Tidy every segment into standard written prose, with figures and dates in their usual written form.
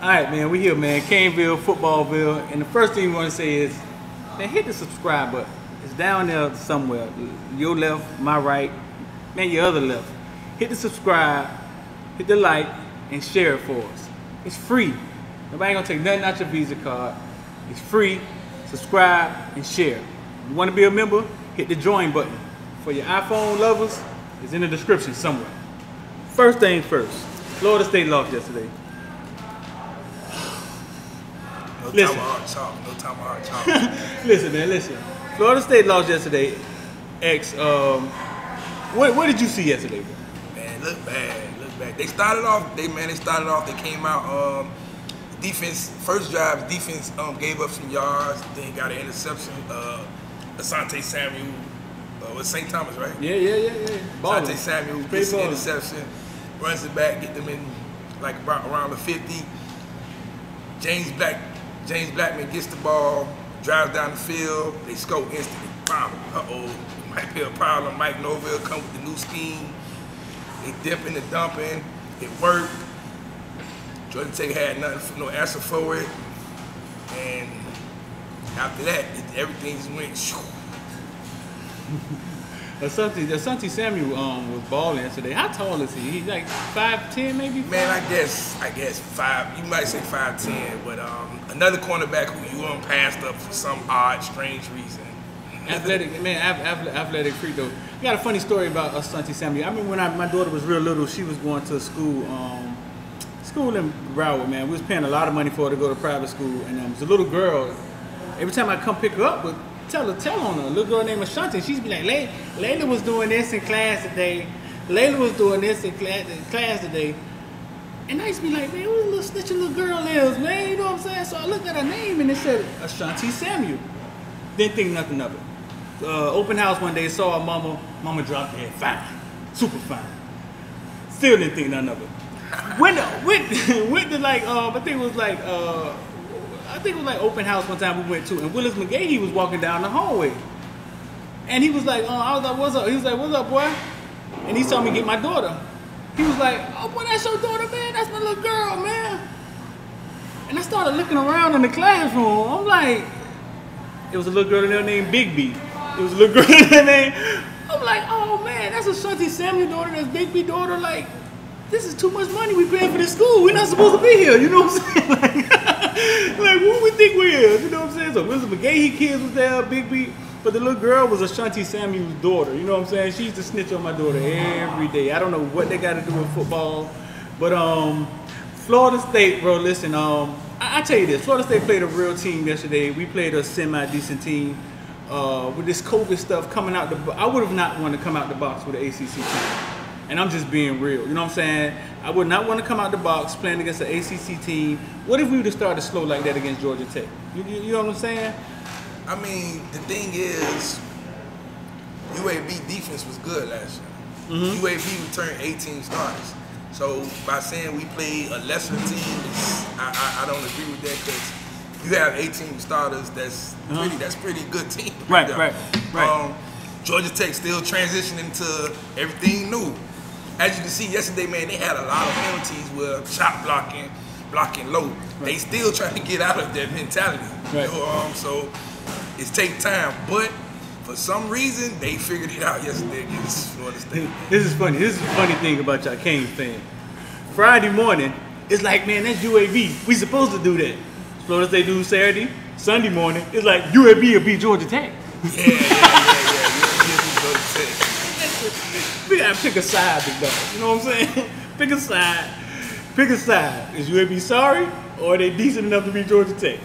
Alright, man, we here, man. Caneville, Footballville. And the first thing we want to say is, man, hit the subscribe button. It's down there somewhere. Your left, my right, man, your other left. Hit the subscribe, hit the like, and share it for us. It's free. Nobody ain't gonna take nothing out your Visa card. It's free. Subscribe and share. You want to be a member? Hit the join button. For your iPhone lovers, it's in the description somewhere. First thing first, Florida State lost yesterday. No time hard talk. Listen, man, listen. Florida State lost yesterday. What did you see yesterday, bro? Man, look bad. They started off. They came out. Defense first drive. Defense gave up some yards. Then got an interception. Asante Samuel was St. Thomas, right? Yeah. Asante Samuel gets an interception, runs it back, get them in like around the 50. James Blackman gets the ball, drives down the field. They score instantly. Uh-oh, might be a problem. Mike Norville come with the new scheme. They dipping and dumping. It worked. Georgia Tech had no answer for it. And after that, everything just went shoo. Asante Samuel was balling yesterday. How tall is he? He's like 5'10", maybe? Man, I guess 5. You might say 5'10", but another cornerback who you passed up for some odd, strange reason. Athletic freak though. You got a funny story about Asante Samuel. I mean, when my daughter was real little, she was going to school in Broward, man. We was paying a lot of money for her to go to private school, and there was a little girl. Every time I come pick her up, tell on her. A little girl named Ashanti. She'd be like, Layla was doing this in class today. Layla was doing this in class today. And I used to be like, man, what a little snitching little girl is, man. You know what I'm saying? So I looked at her name and it said Ashanti Samuel. Didn't think nothing of it. Open house one day, saw her mama. Mama dropped dead fine, super fine. Still didn't think nothing of it. Went to like I think it was like open house one time we went to, and Willis McGahee was walking down the hallway, and he was like, I was like, what's up? He was like, what's up, boy? And he saw me get my daughter. He was like, oh boy, that's your daughter, man. That's my little girl, man. And I started looking around in the classroom. I'm like, it was a little girl in there named Big B. It was a little girl in there named. I'm like, oh man, that's Ashanti Samuel's daughter. That's Big B daughter. Like, this is too much money we paying for this school. We're not supposed to be here. You know what I'm saying? Like who we think we is? You know what I'm saying? So Willis McGahee kids was there, Big B. But the little girl was Ashanti Samuel's daughter. You know what I'm saying? She used to snitch on my daughter every day. I don't know what they got to do with football. But Florida State, bro, listen, I tell you this. Florida State played a real team yesterday. We played a semi-decent team. With this COVID stuff coming out I would have not wanted to come out the box with an ACC team. And I'm just being real. You know what I'm saying? I would not want to come out the box playing against an ACC team. What if we would have started slow like that against Georgia Tech? You know what I'm saying? I mean, the thing is, UAB defense was good last year. Mm-hmm. UAB returned 18 starters. So by saying we played a lesser team, I don't agree with that, because you have 18 starters. That's pretty good team. Right. Georgia Tech still transitioning to everything new. As you can see yesterday, man, they had a lot of penalties with shot blocking low. Right. They still trying to get out of that mentality. Right. You know, so it's take time, but for some reason they figured it out yesterday against Florida State. This is funny. This is the funny thing about y'all Canes fan. Friday morning, it's like, man, that's UAB. We supposed to do that. Florida State do Saturday. Sunday morning, it's like UAB will beat Georgia Tech. Yeah. We gotta pick a side, big dog. You know what I'm saying? Pick a side. Is UAB sorry, or are they decent enough to beat Georgia Tech?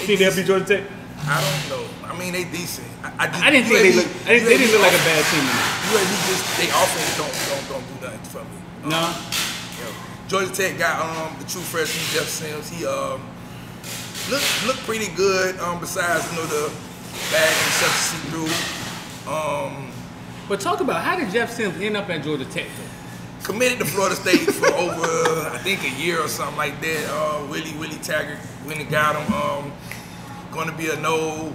Think they'll beat Georgia Tech? I don't know. I mean, they decent. I didn't think they didn't look like a bad team. UAB they offense don't do nothing for me. No. Georgia Tech got the true freshman Jeff Sims. He looked pretty good. Besides the bad interception he threw. But talk about, how did Jeff Sims end up at Georgia Tech? Committed to Florida State for over, I think, a year or something like that. Willie Taggart went and got him. Going to be a no.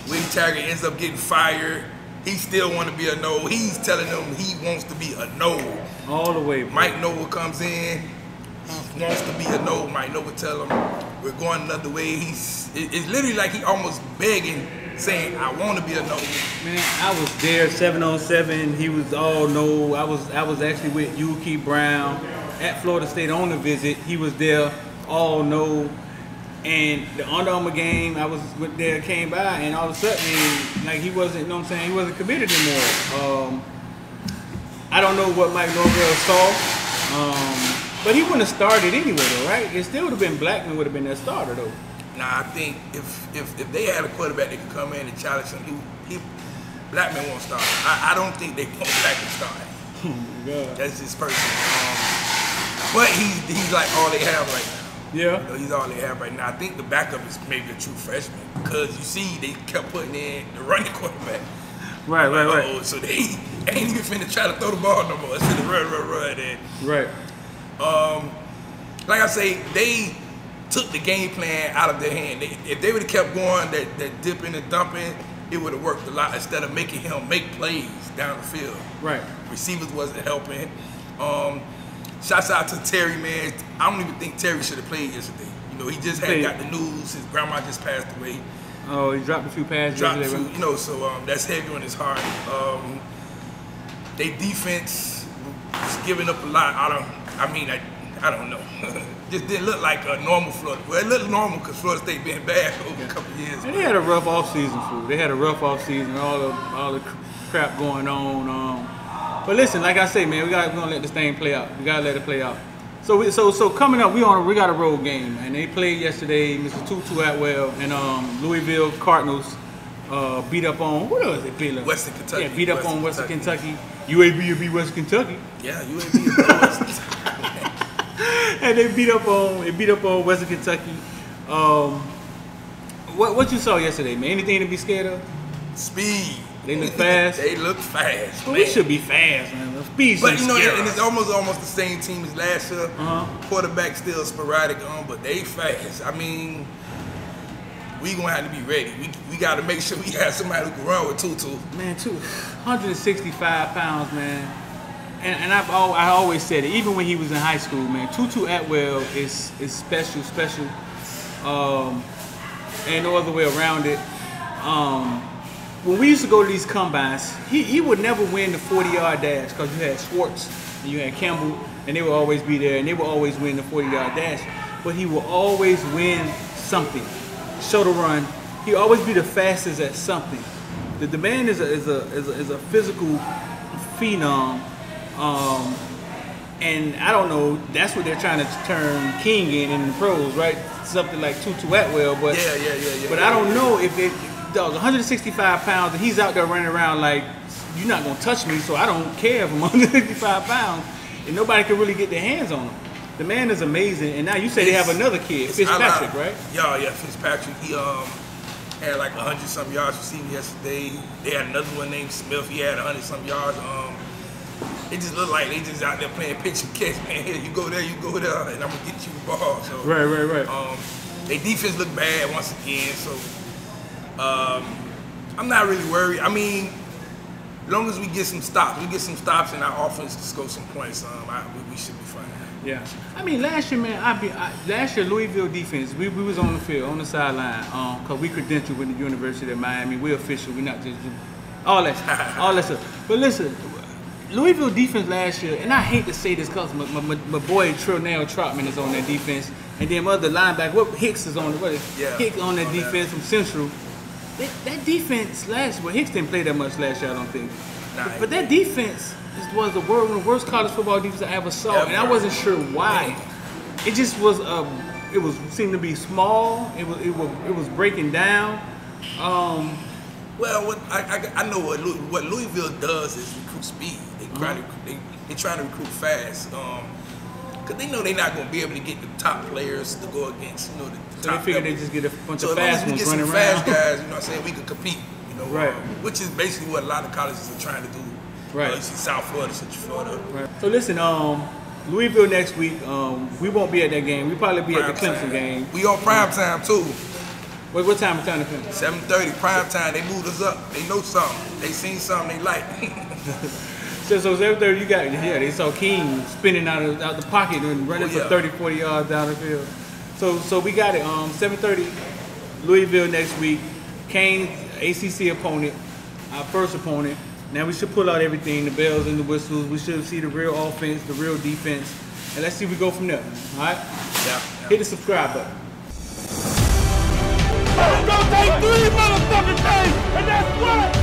Willie Taggart ends up getting fired. He still want to be a no. He's telling them he wants to be a no. All the way, bro. Mike Noble comes in. wants to be a no, Mike Noble tell him we're going another way. It's literally like he almost begging, saying I want to be a no. Man, I was there 7-on-7. He was all no. I was actually with Yuki Brown at Florida State on the visit. He was there all no. And the Under Armour game, I was there, came by, and all of a sudden, like he wasn't, you know what I'm saying, he wasn't committed anymore. I don't know what Mike Norvell saw, but he wouldn't have started anyway, though, right? It still would have been Blackman would have been their starter, though. Nah, I think if they had a quarterback that could come in and challenge him, Blackman won't start. I don't think they want Blackman starting. Oh my God. That's just personal. But he's like all they have right now. Yeah. You know, he's all they have right now. I think the backup is maybe a true freshman because you see they kept putting in the running quarterback. Right. Oh, so they ain't even finna try to throw the ball no more. It's finna run. And, right. Like I say, they took the game plan out of their hand. If they would have kept going, that dipping and dumping, it would have worked a lot instead of making him make plays down the field. Right. Receivers wasn't helping. Shouts out to Terry, man. I don't even think Terry should have played yesterday. You know, he just had got the news. His grandma just passed away. Oh, he dropped a few passes. You know, so that's heavy on his heart. They defense was giving up a lot. I don't know. Just didn't look like a normal Florida. Well, it looked normal because Florida State been bad for over a couple of years. And they had a rough offseason, fool. They had a rough offseason, all the crap going on. But listen, like I say, man, we're gonna let this thing play out. We gotta let it play out. So coming up, we got a road game, and they played yesterday. Mr. TuTu Atwell and Louisville Cardinals beat up on what was it? Western Kentucky. Yeah, beat up on Western Kentucky. UAB beat Western Kentucky. Yeah, UAB beat Western Kentucky. And they beat up on Western Kentucky. What you saw yesterday, man? Anything to be scared of? Speed. They look fast. They look fast. Well, we should be fast, man. The speed. But you know, and it's almost the same team as last year. Quarterback still sporadic but they fast. I mean, we gonna have to be ready. We got to make sure we have somebody who can run with TuTu. Man, 165 pounds, man. And I always said it, even when he was in high school, man. TuTu Atwell is special, and no other way around it. When we used to go to these combines, he would never win the 40-yard dash because you had Schwartz and you had Campbell, and they would always be there, and they would always win the 40-yard dash. But he will always win something. Shoulder run. He'll always be the fastest at something. The man is a physical phenom, and I don't know. That's what they're trying to turn King in the pros, right? Something like TuTu Atwell, but yeah. But I don't know if it. Dog, 165 pounds, and he's out there running around like, you're not going to touch me, so I don't care if I'm 165 pounds, and nobody can really get their hands on him. The man is amazing, and now you say they have another kid, Fitzpatrick, right? Yeah, Fitzpatrick. He had like 100-something yards receiving yesterday. They had another one named Smith. He had 100-something yards. It just looked like they just out there playing pitch and catch, man. Here, you go there, and I'm going to get you the ball. So, Right. Their defense looked bad once again, so... I'm not really worried. I mean, as long as we get some stops, and our offense to score some points, we should be fine. Yeah. I mean, last year, man, last year Louisville defense, we was on the field, on the sideline, because we credentialed with the University of Miami. We're official. We're not just all that stuff. But listen, Louisville defense last year, and I hate to say this because my boy Trinell Trotman is on that defense, and then other linebacker, Hicks is on Hicks on that defense from Central. That defense Hicks didn't play that much last year, I don't think. But that defense was one of the worst college football defenses I ever saw, and I wasn't sure why. It just was seemed to be small. It was breaking down. Well, I know what Louisville does is recruit speed. They try to recruit fast. Because they know they're not going to be able to get the top players to go against, the so top they figure they just get a bunch of fast ones running around. Fast guys, you know what I'm saying, we can compete, right. Which is basically what a lot of colleges are trying to do. Right. You see South Florida, Central Florida. Right. So listen, Louisville next week, we won't be at that game. We'll probably be at the Clemson game. We on prime time too. What time is time to Clemson? 7:30, prime time. They moved us up. They know something. They seen something they like. So 7:30 you got, yeah, they saw King spinning out the pocket and running for 30, 40 yards down the field. So we got it, 7:30, Louisville next week. Kane's ACC opponent, our first opponent. Now we should pull out everything, the bells and the whistles. We should see the real offense, the real defense. And let's see if we go from there, all right? Yeah. Hit the subscribe button. It's gonna take 3 motherfucking days, and that's what?